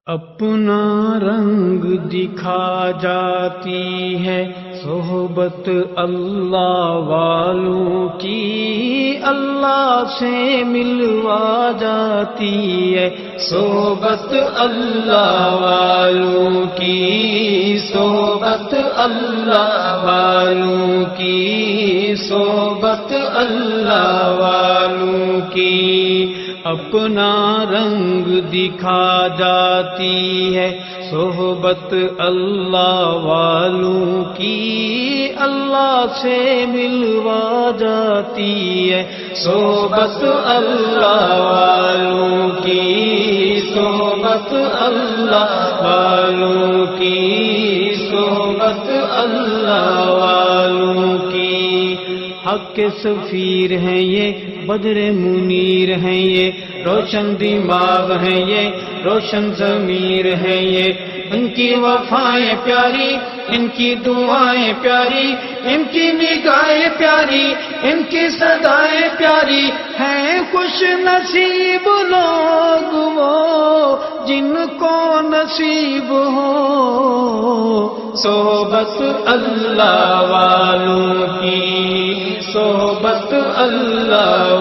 اپنا رنگ دکھا جاتی ہے صحبت اللہ والوں کی، اللہ سے ملوا جاتی ہے صحبت اللہ والوں کی، صحبت اللہ والوں کی، صحبت اللہ والوں کی۔ اپنا رنگ دکھا جاتی ہے صحبت اللہ والوں کی، اللہ سے ملوا جاتی ہے صحبت اللہ والوں کی، صحبت اللہ والوں کی، صحبت اللہ والوں کی۔ حق کے سفیر ہیں یہ، بدر منیر ہیں یہ، روشن دماغ ہیں یہ، روشن ضمیر ہیں یہ، ان کی وفائیں پیاری، ان کی دعائیں پیاری، ان کی نگاہیں پیاری، ان کی صدائیں پیاری ہیں۔ خوش نصیب لوگ وہ جن کو نصیب ہو صحبت اللہ والوں کی، صحبت اللہ